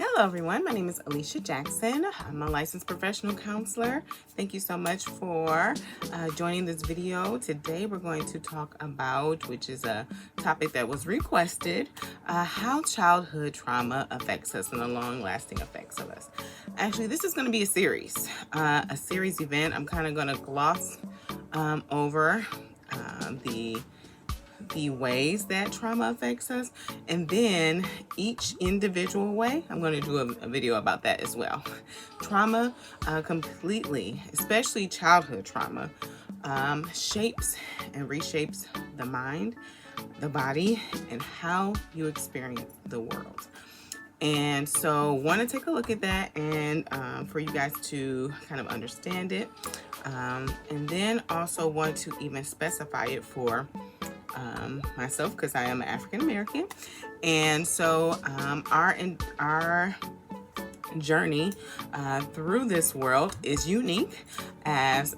Hello everyone, my name is Alicia Jackson. I'm a licensed professional counselor. Thank you so much for joining this video. Today we're going to talk about, which is a topic that was requested, how childhood trauma affects us and the long-lasting effects of us. Actually, this is going to be a series event. I'm kind of going to gloss over the ways that trauma affects us, and then each individual way I'm going to do a video about that as well. Trauma completely, especially childhood trauma, shapes and reshapes the mind, the body, and how you experience the world. And so want to take a look at that and for you guys to kind of understand it, and then also want to even specify it for myself, because I am African American. And so our journey through this world is unique, as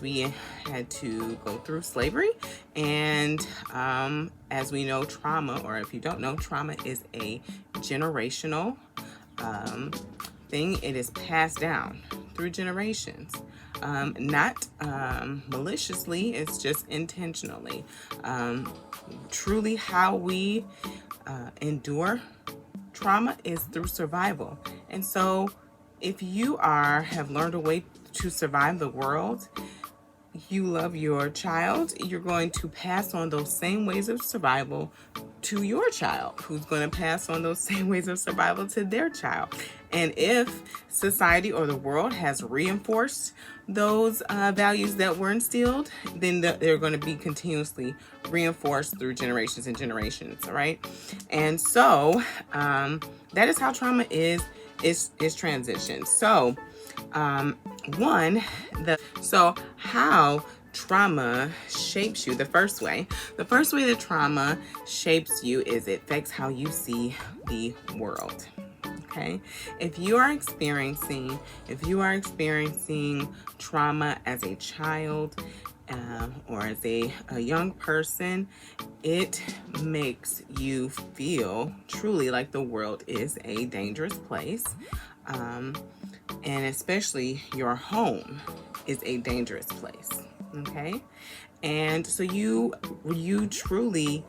we had to go through slavery, and as we know, trauma, or if you don't know, trauma is a generational thing. It is passed down through generations. Not maliciously, it's just intentionally. Truly, how we endure trauma is through survival. And so if you have learned a way to survive the world, you love your child, you're going to pass on those same ways of survival to your child, who's going to pass on those same ways of survival to their child. And if society or the world has reinforced those values that were instilled, then they're going to be continuously reinforced through generations and generations, right? And so that is how trauma is transitioned. So how trauma shapes you. The first way that trauma shapes you is it affects how you see the world. Okay, if you are experiencing trauma as a child or as a young person, it makes you feel truly like the world is a dangerous place, and especially your home is a dangerous place. Okay, and so you truly,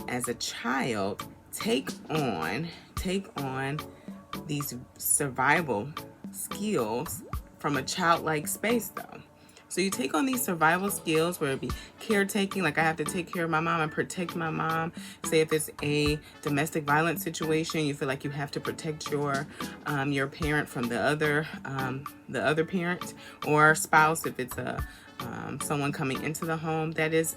as a child, take on these survival skills from a childlike space, though. So you take on these survival skills, whether it be caretaking, like I have to take care of my mom and protect my mom. Say if it's a domestic violence situation, you feel like you have to protect your parent from the other parent or spouse. If it's someone coming into the home that is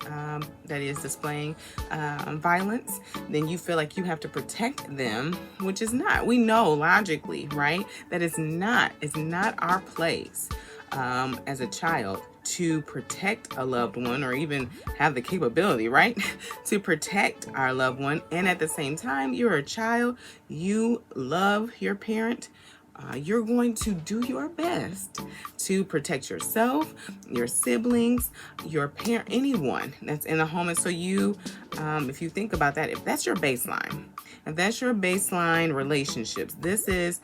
displaying violence, then you feel like you have to protect them, which is not. We know logically, right, that it's not our place as a child to protect a loved one, or even have the capability, right, to protect our loved one. And at the same time, you're a child, you love your parent. You're going to do your best to protect yourself, your siblings, your parent, anyone that's in the home. And so you, if you think about that, if that's your baseline relationships, this is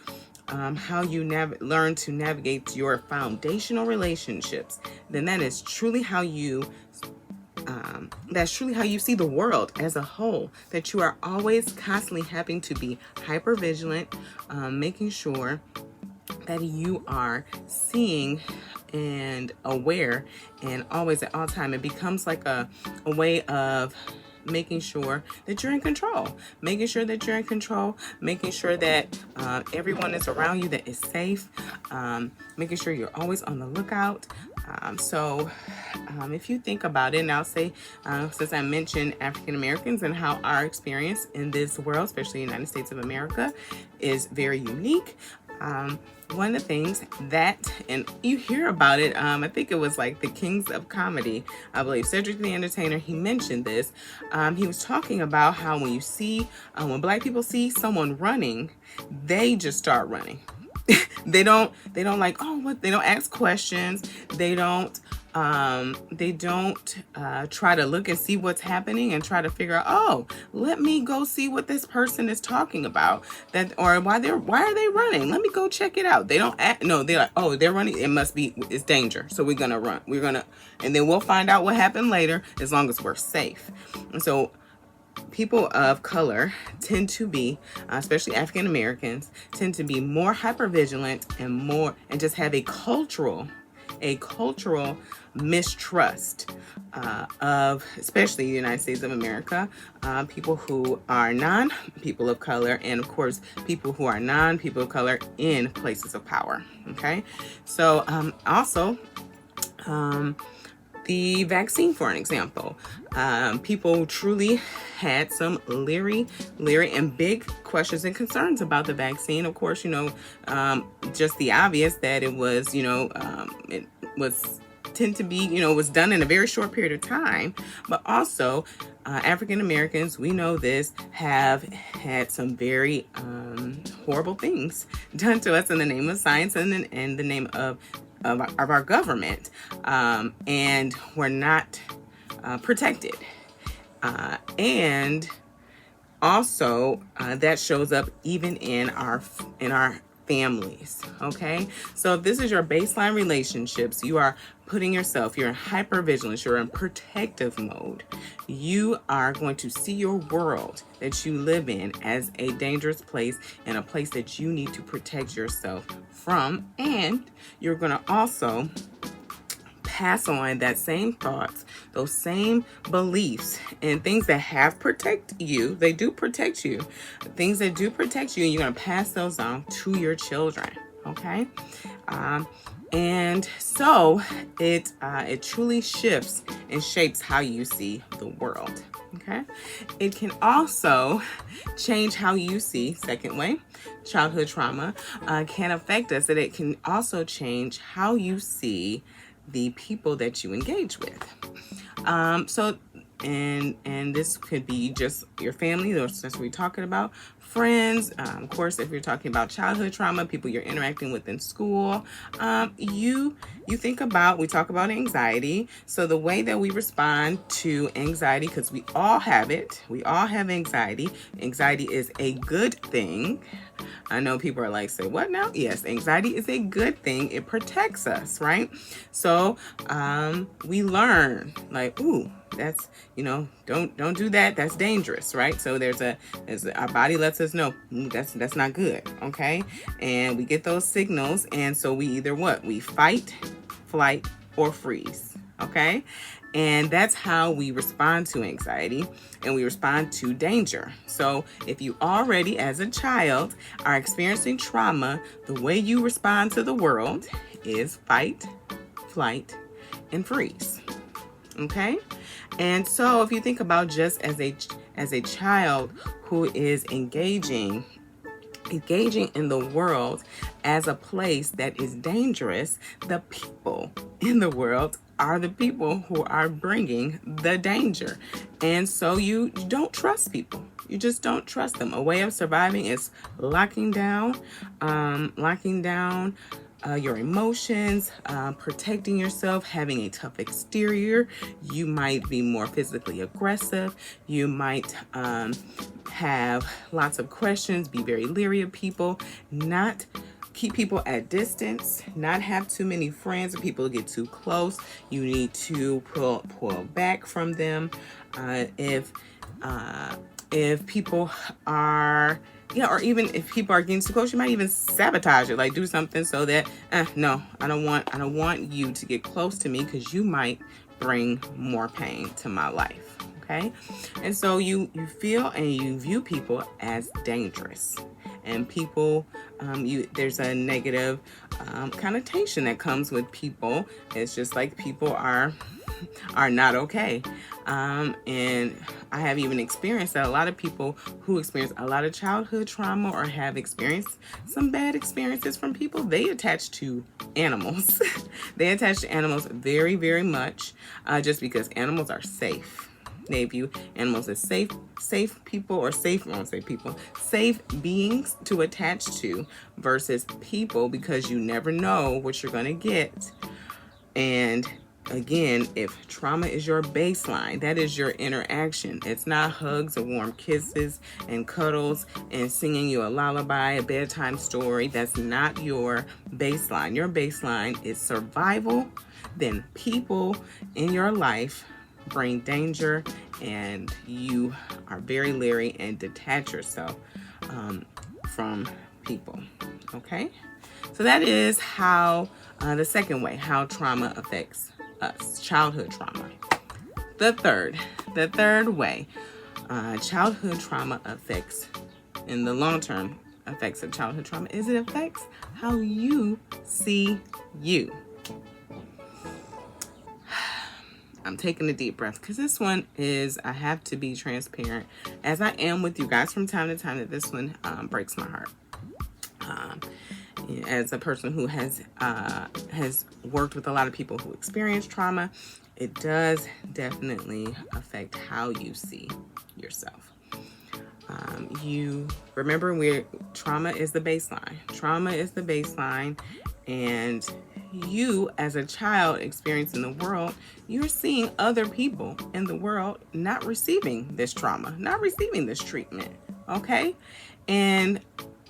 how you learn to navigate your foundational relationships, then that is truly how you see the world as a whole. That you are always constantly having to be hyper vigilant, making sure that you are seeing and aware, and always at all time. It becomes like a way of making sure that you're in control, making sure that everyone is around you that is safe, making sure you're always on the lookout. So if you think about it, and I'll say, since I mentioned African Americans and how our experience in this world, especially the United States of America, is very unique. One of the things that, and you hear about it, I think it was like the Kings of Comedy, I believe, Cedric the Entertainer, he mentioned this. He was talking about how when you see, when Black people see someone running, they just start running. They don't like, oh, what? They don't ask questions. They don't try to look and see what's happening and try to figure out, oh, let me go see what this person is talking about, that, or why are they running? Let me go check it out. They don't act, no, they're like, oh, they're running. It must be, it's danger. So we're gonna run. And then we'll find out what happened later, as long as we're safe. And so people of color tend to be, especially African Americans, tend to be more hypervigilant and just have a cultural mistrust of, especially the United States of America, people who are non-people of color, and of course people who are non-people of color in places of power. Okay, so also the vaccine, for an example, people truly had some leery and big questions and concerns about the vaccine. Of course, just the obvious that it was, it was tend to be, was done in a very short period of time, but also African Americans, we know this, have had some very horrible things done to us in the name of science and in the name of our government, and we're not protected, and also that shows up even in our families. Okay, so if this is your baseline relationships, you are putting yourself, you're in hypervigilance, you're in protective mode, you are going to see your world that you live in as a dangerous place and a place that you need to protect yourself from. And you're going to also pass on that same thoughts, those same beliefs, and things that have protect you. They do protect you. Things that do protect you, and you're going to pass those on to your children. Okay, and so it truly shifts and shapes how you see the world. Okay, it can also change how you see. Second way, childhood trauma can affect us. That it can also change how you see the people that you engage with. And this could be just your family, that's what we're talking about, friends, of course, if you're talking about childhood trauma, people you're interacting with in school. You think about, we talk about anxiety. So the way that we respond to anxiety, because we all have it, we all have anxiety. Anxiety is a good thing. I know people are like, say what now? Yes, anxiety is a good thing. It protects us, right? So we learn, like, ooh, that's, don't do that. That's dangerous, right? So our body lets us know that's not good, okay? And we get those signals, and so we either we fight, flight, or freeze, okay? And that's how we respond to anxiety, and we respond to danger. So if you already, as a child, are experiencing trauma, the way you respond to the world is fight, flight, and freeze. Okay? And so if you think about just as a child who is engaging in the world as a place that is dangerous, the people in the world are the people who are bringing the danger. And so you don't trust people. You just don't trust them. A way of surviving is locking down your emotions, protecting yourself, having a tough exterior. You might be more physically aggressive. You might have lots of questions, be very leery of people, not keep people at distance, not have too many friends. If people get too close, you need to pull back from them. If people are, or even if people are getting too close, you might even sabotage it, like do something so that, no, I don't want you to get close to me, because you might bring more pain to my life. Okay, and so you feel and you view people as dangerous, and people, there's a negative connotation that comes with people. It's just like people are not okay. And I have even experienced that a lot of people who experience a lot of childhood trauma or have experienced some bad experiences from people, they attach to animals. They attach to animals very, very much, just because animals are safe. They view animals as safe people, or safe beings to attach to, versus people, because you never know what you're going to get. And again, if trauma is your baseline, that is your interaction. It's not hugs and warm kisses and cuddles and singing you a lullaby, a bedtime story. That's not your baseline. Your baseline is survival. Then people in your life bring danger, and you are very leery and detach yourself from people. Okay? So that is how the second way, how trauma affects us, childhood trauma. The third way childhood trauma affects, in the long term effects of childhood trauma, is it affects how you see you. I'm taking a deep breath because this one is, I have to be transparent, as I am with you guys from time to time, that this one breaks my heart. As a person who has worked with a lot of people who experience trauma, it does definitely affect how you see yourself. You remember, trauma is the baseline. Trauma is the baseline, and you as a child experiencing the world, you're seeing other people in the world not receiving this trauma, not receiving this treatment, okay? And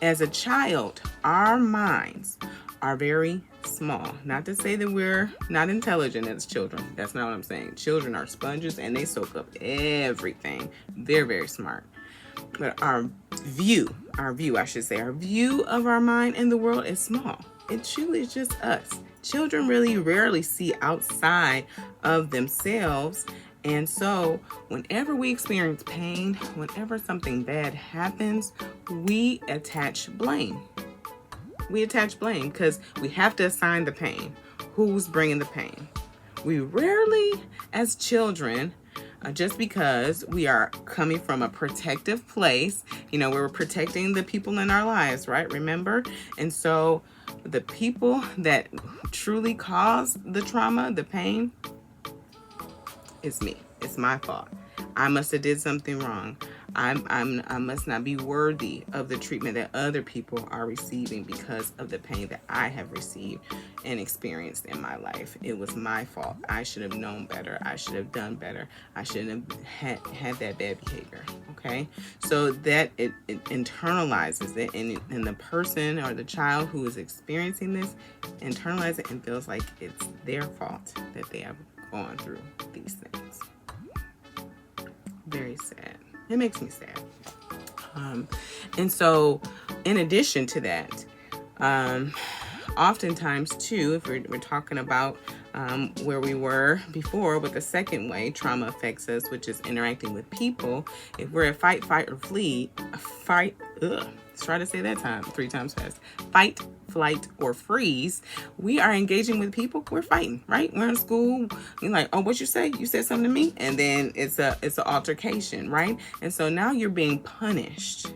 as a child, our minds are very small. Not to say that we're not intelligent as children. That's not what I'm saying. Children are sponges and they soak up everything. They're very smart. But our view of our mind and the world is small. It truly is just us. Children really rarely see outside of themselves. And so whenever we experience pain, whenever something bad happens, we attach blame. We attach blame because we have to assign the pain. Who's bringing the pain? We rarely, as children, just because we are coming from a protective place, we're protecting the people in our lives, right? Remember? And so the people that truly cause the trauma, the pain, it's me. It's my fault. I must have did something wrong. I must not be worthy of the treatment that other people are receiving because of the pain that I have received and experienced in my life. It was my fault. I should have known better. I should have done better. I shouldn't have had that bad behavior. Okay? So that it internalizes it, and the person or the child who is experiencing this internalizes it and feels like it's their fault that they have gone through these things. Very sad. It makes me sad. And so in addition to that, oftentimes too, if we're talking about where we were before with the second way trauma affects us, which is interacting with people, if we're at fight, flight, or freeze, we are engaging with people, we're fighting, right? We're in school, you're like, oh, what you say? You said something to me? And then it's an altercation, right? And so now you're being punished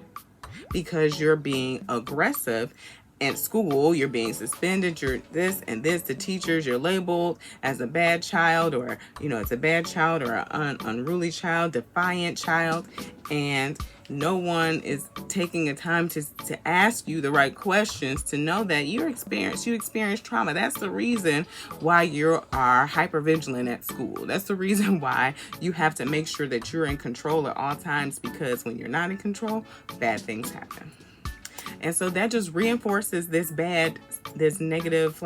because you're being aggressive. At school, you're being suspended, you're this and this, the teachers, you're labeled as a bad child, or it's a bad child or an unruly child, defiant child, and no one is taking the time to ask you the right questions to know that you experience trauma. That's the reason why you are hypervigilant at school. That's the reason why you have to make sure that you're in control at all times, because when you're not in control, bad things happen. And so that just reinforces this negative,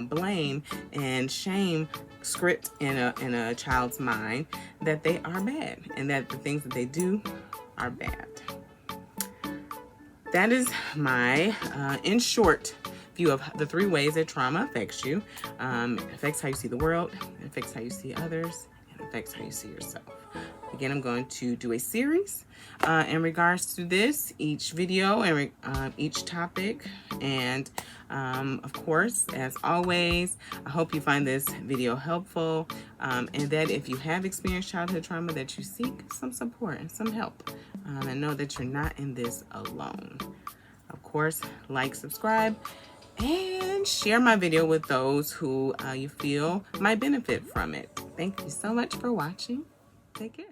blame and shame script in a child's mind that they are bad and that the things that they do are bad. That is my, in short, view of the three ways that trauma affects you. It affects how you see the world, it affects how you see others, and it affects how you see yourself. Again, I'm going to do a series in regards to this, each video and each topic. And of course, as always, I hope you find this video helpful, and that if you have experienced childhood trauma, that you seek some support and some help, and know that you're not in this alone. Of course, like, subscribe, and share my video with those who you feel might benefit from it. Thank you so much for watching. Take care.